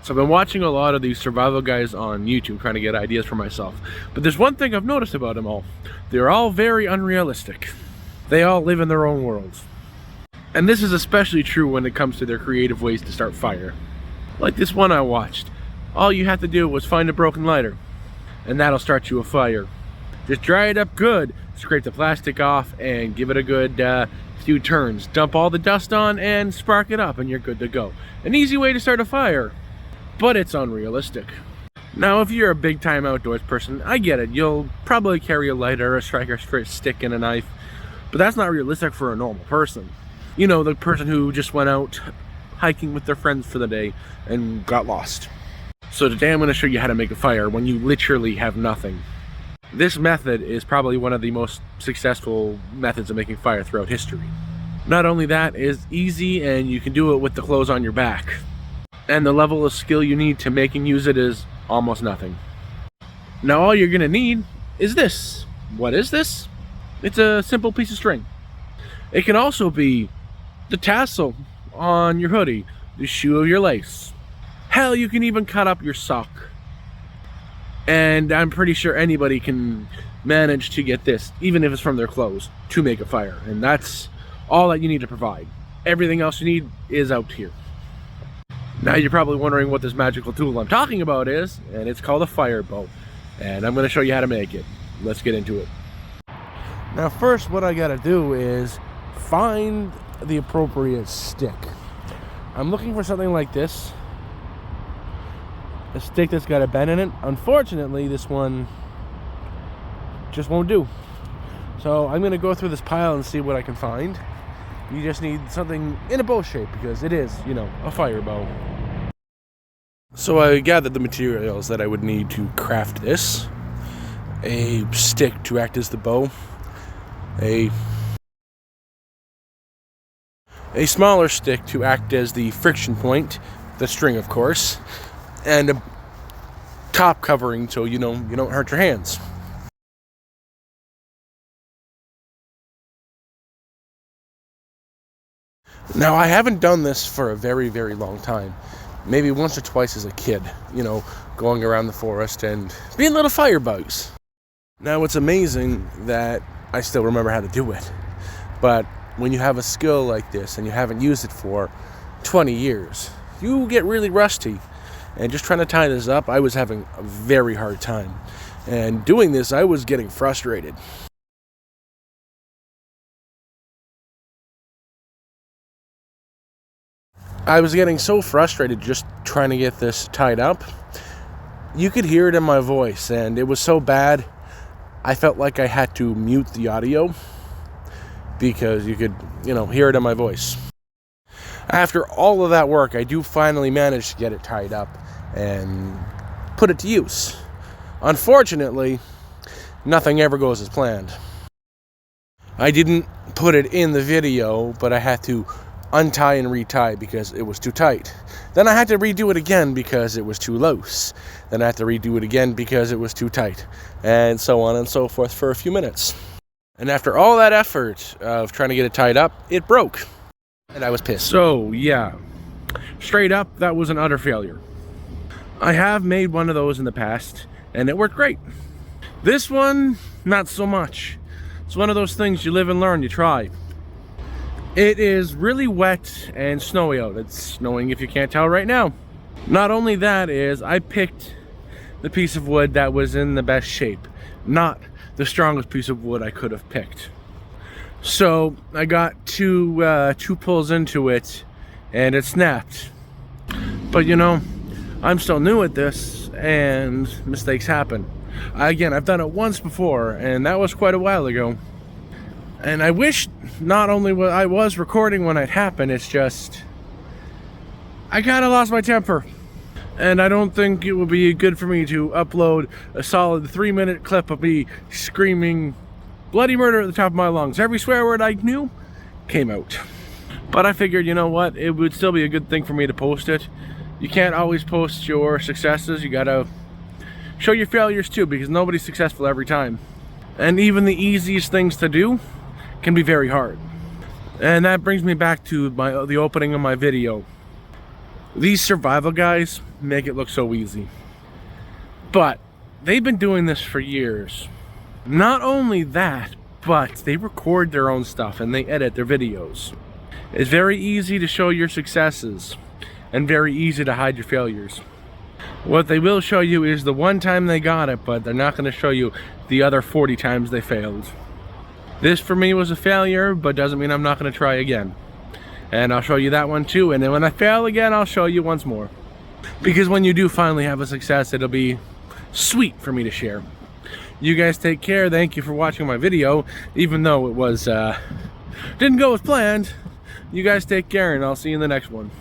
So I've been watching a lot of these survival guys on YouTube trying to get ideas for myself. But there's one thing I've noticed about them all. They're all very unrealistic. They all live in their own worlds. And this is especially true when it comes to their creative ways to start fire. Like this one I watched. All you have to do was find a broken lighter, and that'll start you a fire. Just dry it up good, scrape the plastic off, and give it a good few turns. Dump all the dust on and spark it up, and you're good to go. An easy way to start a fire. But it's unrealistic. Now, if you're a big-time outdoors person, I get it. You'll probably carry a lighter, a striker stick, and a knife. But that's not realistic for a normal person. You know, the person who just went out hiking with their friends for the day and got lost. So today I'm going to show you how to make a fire when you literally have nothing. This method is probably one of the most successful methods of making fire throughout history. Not only that, it's easy and you can do it with the clothes on your back. And the level of skill you need to make and use it is almost nothing. Now all you're gonna need is this. What is this? It's a simple piece of string. It can also be the tassel on your hoodie, the shoe of your lace. Hell, you can even cut up your sock. And I'm pretty sure anybody can manage to get this, even if it's from their clothes, to make a fire. And that's all that you need to provide. Everything else you need is out here. Now you're probably wondering what this magical tool I'm talking about is, and it's called a fire bow. And I'm going to show you how to make it. Let's get into it. Now first, what I got to do is find the appropriate stick. I'm looking for something like this. A stick that's got a bend in it. Unfortunately, this one just won't do. So I'm going to go through this pile and see what I can find. You just need something in a bow shape because it is, you know, a fire bow. So I gathered the materials that I would need to craft this. A stick to act as the bow. A smaller stick to act as the friction point, the string of course, and a top covering so you don't hurt your hands. Now I haven't done this for a very, very long time. Maybe once or twice as a kid, you know, going around the forest and being little firebugs. Now it's amazing that I still remember how to do it. But when you have a skill like this and you haven't used it for 20 years, you get really rusty. And just trying to tie this up, I was having a very hard time. And doing this, I was getting frustrated. I was getting so frustrated just trying to get this tied up. You could hear it in my voice, and it was so bad, I felt like I had to mute the audio because you could, hear it in my voice. After all of that work, I do finally manage to get it tied up and put it to use. Unfortunately, nothing ever goes as planned. I didn't put it in the video, but I had to untie and retie because it was too tight. Then I had to redo it again because it was too loose. Then I had to redo it again because it was too tight. And so on and so forth for a few minutes. And after all that effort of trying to get it tied up, it broke. And I was pissed. So, yeah. Straight up, that was an utter failure. I have made one of those in the past, and it worked great. This one, not so much. It's one of those things you live and learn, you try. It is really wet and snowy out. It's snowing if you can't tell right now. Not only that is, I picked the piece of wood that was in the best shape, not the strongest piece of wood I could have picked. So I got two pulls into it and it snapped. But I'm still new at this and mistakes happen. Again, I've done it once before and that was quite a while ago. And I wish not only I was recording when it happened, it's just I kind of lost my temper. And I don't think it would be good for me to upload a solid 3-minute clip of me screaming bloody murder at the top of my lungs. Every swear word I knew came out. But I figured, you know what, it would still be a good thing for me to post it. You can't always post your successes. You gotta show your failures too, because nobody's successful every time. And even the easiest things to do can be very hard. And that brings me back to the opening of my video. These survival guys make it look so easy. But they've been doing this for years. Not only that, but they record their own stuff and they edit their videos. It's very easy to show your successes and very easy to hide your failures. What they will show you is the one time they got it, but they're not going to show you the other 40 times they failed. This for me was a failure, but doesn't mean I'm not going to try again. And I'll show you that one too, and then when I fail again, I'll show you once more. Because when you do finally have a success, it'll be sweet for me to share. You guys take care. Thank you for watching my video, even though it was didn't go as planned. You guys take care, and I'll see you in the next one.